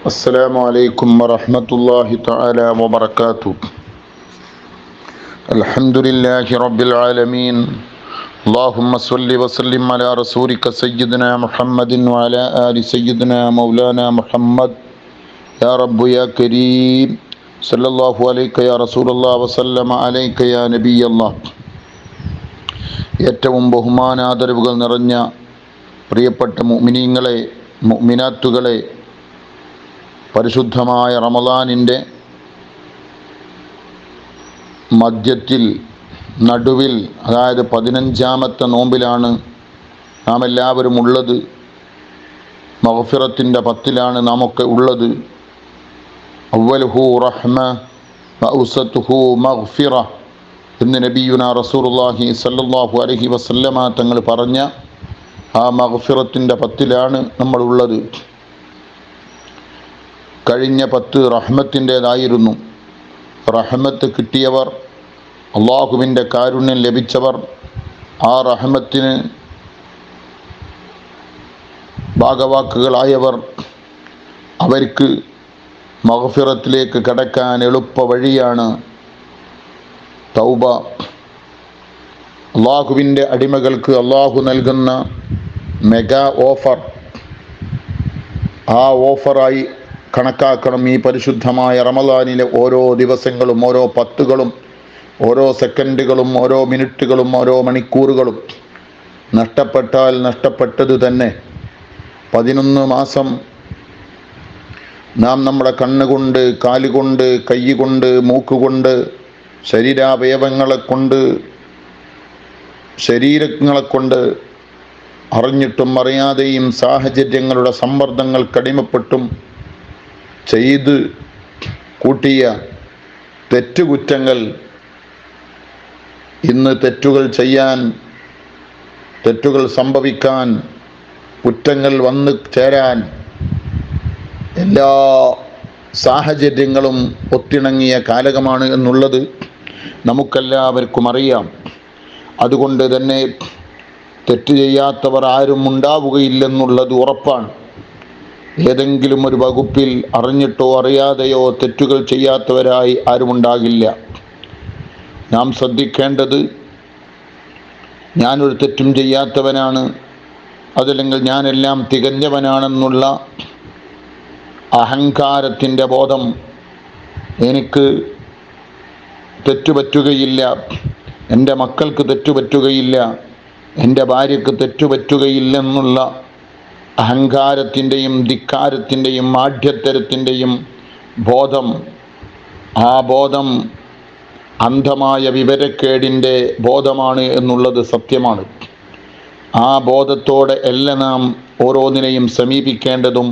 السلام عليكم ورحمة الله تعالى وبركاته. الحمد لله رب العالمين. اللهم صل وسلم على رسولك سيدنا محمد وعلى آل سيدنا مولانا محمد. يا رب يا كريم صلى الله عليك يا رسول الله وسلم عليك يا نبي الله. ഏറ്റവും ബഹുമാനാദരവുകൾ നിറഞ്ഞ പ്രിയപ്പെട്ട മുഅ്മിനീങ്ങളെ, മുഅ്മിനാത്തുകളെ, പരിശുദ്ധമായ റമളാനിൻ്റെ മധ്യത്തിൽ, നടുവിൽ, അതായത് 15ാമത്തെ നോമ്പിലാണ് നാം എല്ലാവരും ഉള്ളത്. മഗ്ഫിറത്തിൻ്റെ 10ലാണ് നാമൊക്കെ ഉള്ളത്. അവ്വലുഹു റഹ്മ വഔസതുഹു മഗ്ഫിറ എന്ന് നബിയുനാ റസൂലുള്ളാഹി സ്വല്ലല്ലാഹു അലൈഹി വസല്ലമ തങ്ങൾ പറഞ്ഞ ആ മഗ്ഫിറത്തിൻ്റെ 10ലാണ് നമ്മളുള്ളത്. കഴിഞ്ഞ 10 റഹ്മത്തിൻ്റേതായിരുന്നു. റഹ്മത്ത് കിട്ടിയവർ, അള്ളാഹുവിൻ്റെ കാരുണ്യം ലഭിച്ചവർ, ആ റഹ്മത്തിന് ഭാഗവാക്കുകളായവർ, അവർക്ക് മഗ്ഫിറത്തിലേക്ക് കടക്കാൻ എളുപ്പ വഴിയാണ് തൗബ. അള്ളാഹുവിൻ്റെ അടിമകൾക്ക് അള്ളാഹു നൽകുന്ന മെഗാ ഓഫർ, ആ ഓഫറായി കണക്കാക്കണം ഈ പരിശുദ്ധമായ റമളാനിലെ ഓരോ ദിവസങ്ങളും, ഓരോ പത്തുകളും, ഓരോ സെക്കൻഡുകളും, ഓരോ മിനിറ്റുകളും, ഓരോ മണിക്കൂറുകളും. നഷ്ടപ്പെട്ടാൽ നഷ്ടപ്പെട്ടത് തന്നെ. 11 മാസം നാം നമ്മുടെ കണ്ണുകൊണ്ട്, കാലുകൊണ്ട്, കൈകൊണ്ട്, മൂക്കുകൊണ്ട്, ശരീരങ്ങളെ കൊണ്ട് അറിഞ്ഞിട്ടും അറിയാതെയും സാഹചര്യങ്ങളുടെ സമ്മർദ്ദങ്ങൾക്കടിമപ്പെട്ടും ചെയ്ത് കൂട്ടിയ തെറ്റുകുറ്റങ്ങൾ ഇന്ന് തെറ്റുകൾ ചെയ്യാൻ, തെറ്റുകൾ സംഭവിക്കാൻ, കുറ്റങ്ങൾ വന്നു ചേരാൻ എല്ലാ സാഹചര്യങ്ങളും ഒത്തിണങ്ങിയ കാലകമാണ് എന്നുള്ളത് നമുക്കെല്ലാവർക്കും അറിയാം. അതുകൊണ്ട് തന്നെ തെറ്റ് ചെയ്യാത്തവർ ആരും ഉണ്ടാവുകയില്ലെന്നുള്ളത് ഉറപ്പാണ്. ഏതെങ്കിലും ഒരു വകുപ്പിൽ അറിഞ്ഞിട്ടോ അറിയാതെയോ തെറ്റുകൾ ചെയ്യാത്തവരായി ആരുമുണ്ടാകില്ല. നാം ശ്രദ്ധിക്കേണ്ടത്, ഞാനൊരു തെറ്റും ചെയ്യാത്തവനാണ്, അതല്ലെങ്കിൽ ഞാനെല്ലാം തികഞ്ഞവനാണെന്നുള്ള അഹങ്കാരത്തിൻ്റെ ബോധം, എനിക്ക് തെറ്റുപറ്റുകയില്ല, എൻ്റെ മക്കൾക്ക് തെറ്റുപറ്റുകയില്ല, എൻ്റെ ഭാര്യയ്ക്ക് തെറ്റുപറ്റുകയില്ലെന്നുള്ള അഹങ്കാരത്തിൻ്റെയും ധിക്കാരത്തിൻ്റെയും ആഢ്യത്തരത്തിൻ്റെയും ബോധം, ആ ബോധം അന്ധമായ വിവരക്കേടിൻ്റെ ബോധമാണ് എന്നുള്ളത് സത്യമാണ്. ആ ബോധത്തോടെ എല്ലാം നാം ഓരോന്നിനെയും സമീപിക്കേണ്ടതും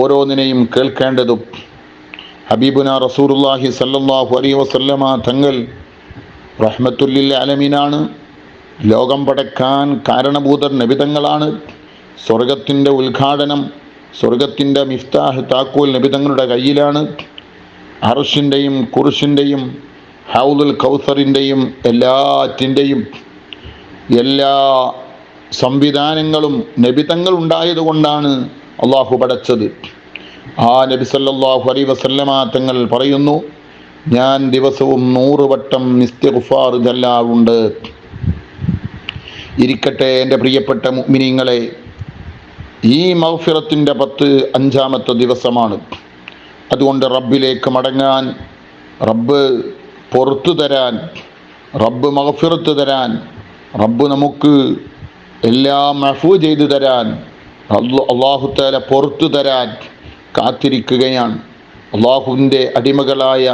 ഓരോന്നിനെയും കേൾക്കേണ്ടതും. ഹബീബുന റസൂലുള്ളാഹി സ്വല്ലല്ലാഹു അലൈഹി വസല്ലമ തങ്ങൾ റഹ്മത്തുല്ലിൽ ആലമീനാണ്. ലോകം പടക്കാൻ കാരണഭൂതർ നബിതങ്ങളാണ്. സ്വർഗത്തിൻ്റെ ഉദ്ഘാടനം, സ്വർഗത്തിൻ്റെ മിഫ്താഹ്, താക്കോൽ നബിതങ്ങളുടെ കയ്യിലാണ്. അർശിൻ്റെയും കുർശിൻ്റെയും ഹൗദുൽ കൗസറിൻ്റെയും എല്ലാറ്റിൻ്റെയും എല്ലാ സംവിധാനങ്ങളും നബിതങ്ങൾ ഉണ്ടായതുകൊണ്ടാണ് അള്ളാഹു പടച്ചത്. ആ നബി സല്ലല്ലാഹു അലൈഹി വസല്ലമ തങ്ങൾ പറയുന്നു, ഞാൻ ദിവസവും 100 വട്ടം ഇസ്തിഗ്ഫാർ ചൊല്ലാറുണ്ട്. ഇരിക്കട്ടെ എൻ്റെ പ്രിയപ്പെട്ട മുഅ്മിനീങ്ങളെ, ഈ മഗ്ഫിറത്തിൻ്റെ 5ാമത്തെ ദിവസമാണ്. അതുകൊണ്ട് റബ്ബിലേക്ക് മടങ്ങാൻ, റബ്ബ് പുറത്തു തരാൻ, റബ്ബ് മഗ്ഫിറത്ത് തരാൻ, റബ്ബ് നമുക്ക് എല്ലാം മഅഫൂ ചെയ്തു തരാൻ, അല്ലാഹു തആല പുറത്തു തരാൻ കാത്തിരിക്കുകയാണ്. അള്ളാഹുവിൻ്റെ അടിമകളായ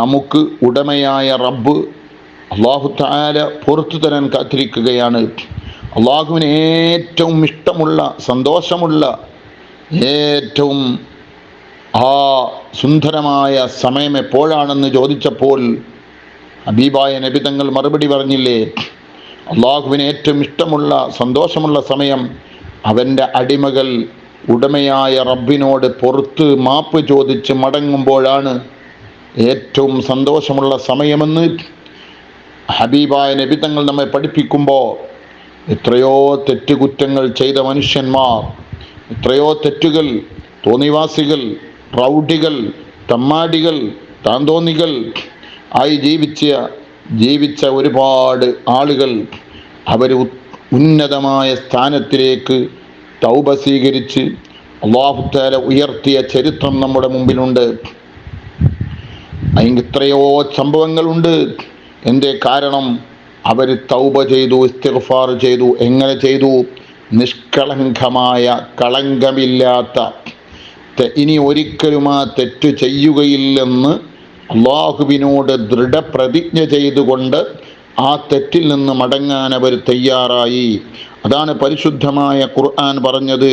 നമുക്ക് ഉടമയായ റബ്ബ് അല്ലാഹു തആല പുറത്തു തരാൻ കാത്തിരിക്കുകയാണ്. അള്ളാഹുവിന് ഏറ്റവും ഇഷ്ടമുള്ള, സന്തോഷമുള്ള, ഏറ്റവും സുന്ദരമായ സമയം എപ്പോഴാണെന്ന് ചോദിച്ചപ്പോൾ ഹബീബായ നബി തങ്ങൾ മറുപടി പറഞ്ഞില്ലേ, അള്ളാഹുവിന് ഏറ്റവും ഇഷ്ടമുള്ള, സന്തോഷമുള്ള സമയം അവൻ്റെ അടിമകൾ ഉടമയായ റബ്ബിനോട് പുറത്ത് മാപ്പ് ചോദിച്ച് മടങ്ങുമ്പോഴാണ് ഏറ്റവും സന്തോഷമുള്ള സമയമെന്ന് ഹബീബായ നബി തങ്ങൾ നമ്മെ പഠിപ്പിക്കുമ്പോൾ, എത്രയോ തെറ്റുകുറ്റങ്ങൾ ചെയ്ത മനുഷ്യന്മാർ, എത്രയോ തെറ്റുകൾ തോന്നിവാസികൾ, റൗഡികൾ, തമ്മാടികൾ, താന്തോന്നികൾ ആയി ജീവിച്ച ഒരുപാട് ആളുകൾ അവർ ഉന്നതമായ സ്ഥാനത്തിലേക്ക് തൗബ സ്വീകരിച്ച് അല്ലാഹു തആല ഉയർത്തിയ ചരിത്രം നമ്മുടെ മുമ്പിലുണ്ട്. അതിന് എത്രയോ സംഭവങ്ങളുണ്ട്. എന്തേ കാരണം? അവർ തൗബ ചെയ്തു, ഇസ്തിഗ്ഫാർ ചെയ്തു. എങ്ങനെ ചെയ്തു? നിഷ്കളങ്കമായ, കളങ്കമില്ലാത്ത, ഇനി ഒരിക്കലും ആ തെറ്റ് ചെയ്യുകയില്ലെന്ന് അള്ളാഹുവിനോട് ദൃഢപ്രതിജ്ഞ ചെയ്തുകൊണ്ട് ആ തെറ്റിൽ നിന്ന് മടങ്ങാൻ അവർ തയ്യാറായി. അതാണ് പരിശുദ്ധമായ ഖുർആൻ പറഞ്ഞത്,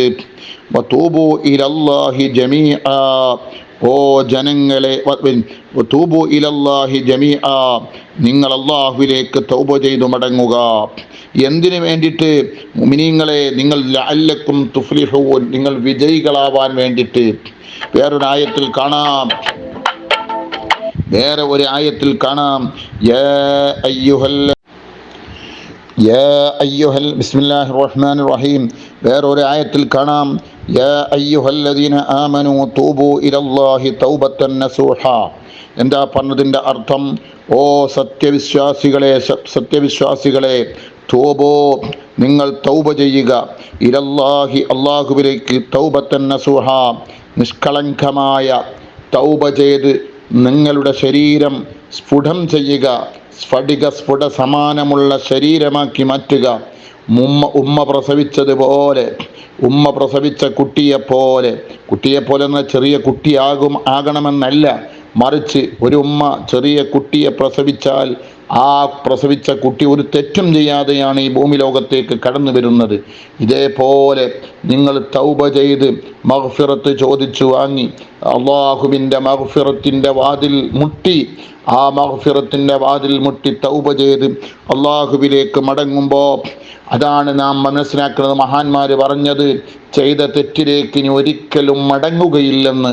വതൂബു ഇലല്ലാഹി ജമീഅ, ഓ ജനങ്ങളെ, തൂബു ഇലല്ലാഹി ജമീഅ, നിങ്ങൾ അല്ലാഹുവിലേക്ക് തൗബ ചെയ്തു മടങ്ങുക. എന്തിനു വേണ്ടിയിട്ട്? മുഅ്മിനീങ്ങളെ, നിങ്ങൾ ലഅല്ലക്കും തുഫ്ലിഹൂൻ, നിങ്ങൾ വിജയികളാവാൻ വേണ്ടിയിട്ട്. വേറെ ഒരു ആയത്തിൽ കാണാം ബിസ്മില്ലാഹിർ റഹ്മാനിർ റഹീം. വേറൊരു ആയത്തിൽ കാണാം യാ അയ്യുഹല്ലദീന ആമനൂ തൂബു ഇലല്ലാഹി തൗബത്തൻ നസൂഹ. എന്താ പറഞ്ഞതിൻ്റെ അർത്ഥം? ഓ സത്യവിശ്വാസികളെ, തൂബോ, നിങ്ങൾ തൗബ ചെയ്യുക, ഇലല്ലാഹി, അല്ലാഹുവിലേക്ക്, തൗബത്തൻ നസൂഹ, നിഷ്കളങ്കമായ തൗബ ചെയ്ത് നിങ്ങളുടെ ശരീരം സ്ഫുടം ചെയ്യുക, സ്ഫുട സമാനമുള്ള ശരീരമാക്കി മാറ്റുക. ഉമ്മ പ്രസവിച്ച കുട്ടിയെപ്പോലെ എന്ന ചെറിയ ആകണമെന്നല്ല, മറിച്ച് ഒരു ഉമ്മ ചെറിയ കുട്ടിയെ പ്രസവിച്ചാൽ ആ പ്രസവിച്ച കുട്ടി ഒരു തെറ്റും ചെയ്യാതെയാണ് ഈ ഭൂമി ലോകത്തേക്ക് കടന്നു വരുന്നത്. ഇതേപോലെ നിങ്ങൾ തൗബ ചെയ്ത് മഗ്ഫിറത്ത് ചോദിച്ചു വാങ്ങി അള്ളാഹുവിൻ്റെ മഗ്ഫിറത്തിൻ്റെ വാതിൽ മുട്ടി, ആ മഗ്ഫിറത്തിൻ്റെ വാതിൽ മുട്ടി തൗബ ചെയ്ത് അള്ളാഹുവിലേക്ക് മടങ്ങുമ്പോൾ, അതാണ് നാം മനസ്സിലാക്കുന്നത്. മഹാന്മാർ പറഞ്ഞത്, ചെയ്ത തെറ്റിലേക്ക് ഇനി ഒരിക്കലും മടങ്ങുകയില്ലെന്ന്.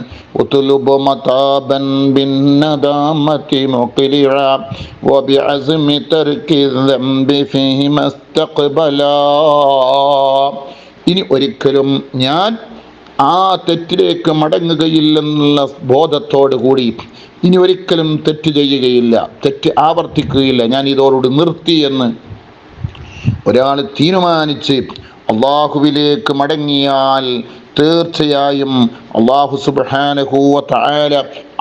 ഇനി ഒരിക്കലും ഞാൻ ആ തെറ്റിലേക്ക് മടങ്ങുകയില്ലെന്നുള്ള ബോധത്തോടു കൂടി ഇനി ഒരിക്കലും തെറ്റ് ചെയ്യുകയില്ല, തെറ്റ് ആവർത്തിക്കുകയില്ല, ഞാൻ ഇതോടുകൂടി നിർത്തി എന്ന് ഒരാൾ തീരുമാനിച്ച് അള്ളാഹുവിലേക്ക് മടങ്ങിയാൽ തീർച്ചയായും അള്ളാഹു സുബ്ഹാനഹു വ തആല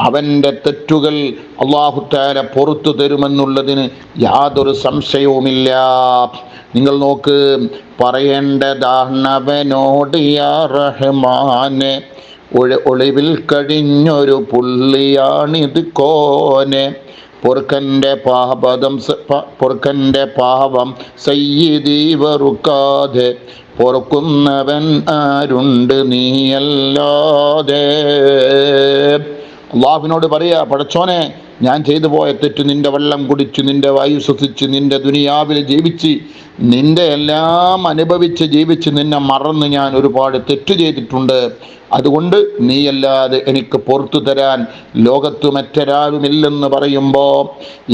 അവൻ്റെ തെറ്റുകൾ അള്ളാഹു തആല പുറത്തു തരുമെന്നുള്ളതിന് യാതൊരു സംശയവുമില്ല. നിങ്ങൾ നോക്ക്, പറയേണ്ടതാണവനോട് യാ റഹ്മാനെ, ഒളിവിൽ കഴിഞ്ഞൊരു പുള്ളിയാണിത് കോനെ, പൊറുക്കൻ്റെ പാപം സയ്യിദി വെറുക്കാതെ, പൊറുക്കുന്നവൻ ആരുണ്ട് നീയല്ലാതെ. അള്ളാഹുവിനോട് പറയാ, പടച്ചോനെ, ഞാൻ ചെയ്തു പോയ തെറ്റ്, നിന്റെ വെള്ളം കുടിച്ച്, നിന്റെ വായു ശ്വസിച്ച്, നിന്റെ ദുനിയാവിൽ ജീവിച്ച്, നിന്റെ എല്ലാം അനുഭവിച്ച് ജീവിച്ച് നിന്നെ മറന്ന് ഞാൻ ഒരുപാട് തെറ്റ് ചെയ്തിട്ടുണ്ട്. അതുകൊണ്ട് നീയല്ലാതെ എനിക്ക് പുറത്തു തരാൻ ലോകത്ത് മറ്റൊരാളുമില്ലെന്ന് പറയുമ്പോൾ,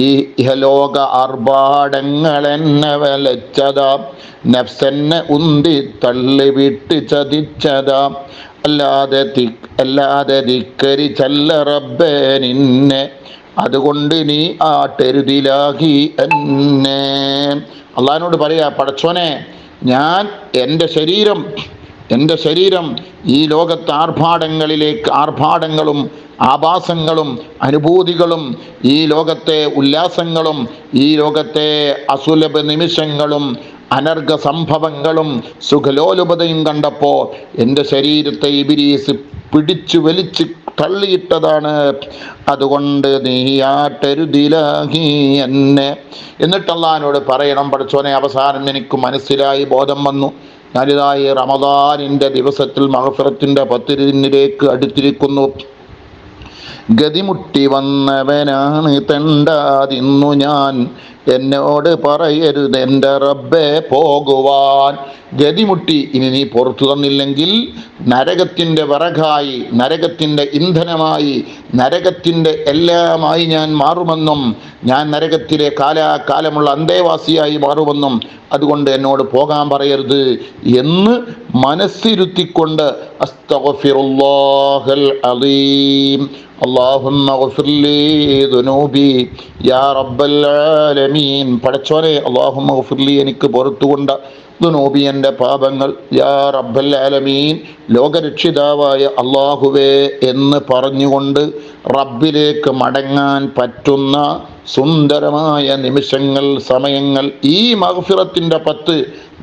ഈ ഇഹലോക ആർഭാടങ്ങളെന്നെ വലച്ചതാ, നഫ്സെന്നെ ഉന്തി തള്ളി വിട്ട് ചതിച്ചതാ, അല്ലാതെ ധിക്കരിച്ചല്ല റബ്ബേ നിന്നെ, അതുകൊണ്ട് നീ ആട്ടരുതിലാകി എന്നെ. അള്ളാഹിനോട് പറയാ, പടച്ചോനെ, ഞാൻ എൻ്റെ ശരീരം ഈ ലോകത്തെ ആർഭാടങ്ങളും ആഭാസങ്ങളും അനുഭൂതികളും, ഈ ലോകത്തെ ഉല്ലാസങ്ങളും, ഈ ലോകത്തെ അസുലഭ നിമിഷങ്ങളും അനർഘ സംഭവങ്ങളും സുഖലോലുപതയും കണ്ടപ്പോൾ എൻ്റെ ശരീരത്തെ ഇബ്ലീസ് പിടിച്ചു വലിച്ച് തള്ളിയിട്ടതാണ്. അതുകൊണ്ട് നീയാട്ടരുതിലാകി എന്നെ. എന്നിട്ട് അല്ലാഹുവിനോട് പറയണം, പടച്ചോനെ, അവസാനം എനിക്ക് മനസ്സിലായി, ബോധം വന്നു, ഞാനിതായി റമദാനിൻ്റെ ദിവസത്തിൽ മഗ്ഫിറത്തിൻ്റെ 10 ദിനിലേക്ക് അടുത്തിരിക്കുന്നു. ഗതിമുട്ടി വന്നവനാണ് തെണ്ടാതിന്നു ഞാൻ, എന്നോട് പറയരുത് എൻ്റെ റബ്ബേ പോകുവാൻ. ഗതിമുട്ടി ഇനി നീ പുറത്തു തന്നില്ലെങ്കിൽ നരകത്തിൻ്റെ വിറകായി, നരകത്തിൻ്റെ ഇന്ധനമായി, നരകത്തിൻ്റെ എല്ലാമായി ഞാൻ മാറുമെന്നും, ഞാൻ നരകത്തിലെ കാലാകാലമുള്ള അന്തേവാസിയായി മാറുമെന്നും, അതുകൊണ്ട് എന്നോട് പോകാൻ പറയരുത് എന്ന് മനസ്സിരുത്തിക്കൊണ്ട് അസ്തഗ്ഫിറുല്ലാഹൽ അലീം അല്ലാഹുമ്മ ഗ്ഫിർ ലീ ദുനൂബി യാ റബ്ബൽ ആലമീൻ. പടച്ചോനെ, അല്ലാഹുമ്മ ഗ്ഫിർ ലീ, എനിക്ക് പുറത്തുകൊണ്ട് ദുനൂബി, എൻ്റെ പാപങ്ങൾ, യാ റബ്ബൽ ആലമീൻ, ലോകരക്ഷിതാവായ അല്ലാഹുവേ എന്ന് പറഞ്ഞുകൊണ്ട് റബ്ബിലേക്ക് മടങ്ങാൻ പറ്റുന്ന സുന്ദരമായ നിമിഷങ്ങൾ, സമയങ്ങൾ. ഈ മഗ്ഫിറത്തിൻ്റെ 10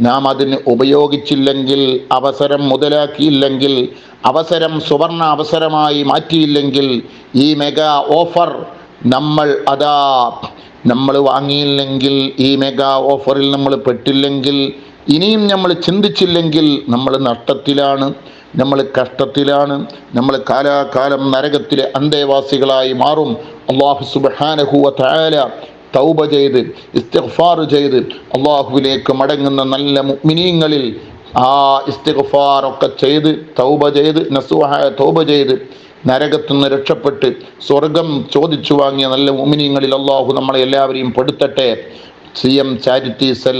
നാം അതിന് ഉപയോഗിച്ചില്ലെങ്കിൽ, അവസരം മുതലാക്കിയില്ലെങ്കിൽ, അവസരം സുവർണ അവസരമായി മാറ്റിയില്ലെങ്കിൽ, ഈ മെഗാ ഓഫർ നമ്മൾ വാങ്ങിയില്ലെങ്കിൽ, ഈ മെഗാ ഓഫറിൽ നമ്മൾ പെട്ടില്ലെങ്കിൽ, ഇനിയും നമ്മൾ ചിന്തിച്ചില്ലെങ്കിൽ നമ്മൾ നഷ്ടത്തിലാണ്, നമ്മൾ കഷ്ടത്തിലാണ്, നമ്മൾ കാലാകാലം നരകത്തിലെ അന്തേവാസികളായി മാറും. അല്ലാഹു സുബ്ഹാനഹു വ തആല തൗബ ചെയ്ത് ഇസ്തിഗ്ഫാർ ചെയ്ത് അല്ലാഹുവിലേക്ക് മടങ്ങുന്ന നല്ല മുഅ്മിനീങ്ങളിൽ ആ ഇസ്തിഗ്ഫാറൊക്കെ ചെയ്ത് തൗബ ചെയ്ത് നസൂഹായ തൗബ ചെയ്ത് നരകത്തുനിന്ന് രക്ഷപ്പെട്ട് സ്വർഗം ചോദിച്ചു വാങ്ങിയ നല്ല മുഅ്മിനീങ്ങളിൽ അല്ലാഹു നമ്മളെ എല്ലാവരെയും പെടുത്തട്ടെ. CM ചാരിറ്റി സെൽ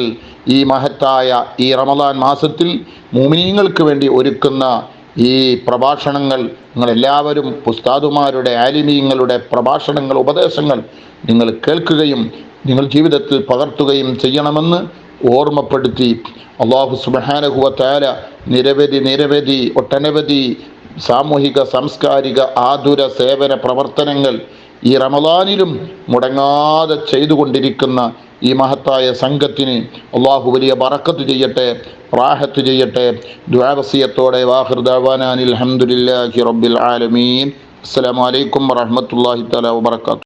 ഈ മഹത്തായ ഈ റമദാൻ മാസത്തിൽ മുഅ്മിനീങ്ങൾക്ക് വേണ്ടി ഒരുക്കുന്ന ഈ പ്രഭാഷണങ്ങൾ നിങ്ങളെല്ലാവരും ഉസ്താദുമാരുടെ, ആലിമീങ്ങളുടെ പ്രഭാഷണങ്ങൾ, ഉപദേശങ്ങൾ നിങ്ങൾ കേൾക്കുകയും നിങ്ങൾ ജീവിതത്തിൽ പകർത്തുകയും ചെയ്യണമെന്ന് ഓർമ്മപ്പെടുത്തി അല്ലാഹു സുബ്ഹാനഹു വ തആല നിരവധി ഒട്ടനവധി സാമൂഹിക, സാംസ്കാരിക, ആതുര സേവന പ്രവർത്തനങ്ങൾ ഈ റമദാനിലും മുടങ്ങാതെ ചെയ്തുകൊണ്ടിരിക്കുന്ന ഈ മഹത്തായ സംഘത്തിന് അല്ലാഹു വലിയ ബറക്കത്ത് ചെയ്യട്ടെ, റാഹത്ത് ചെയ്യട്ടെ. ദുആ വസിയത്തോടെ വാഖിർ ദഅവാനാ അൽഹംദുലില്ലാഹി റബ്ബിൽ ആലമീൻ. അസ്സലാമു അലൈക്കും വറഹ്മത്തുള്ളാഹി തആല വബറകാതുഹു.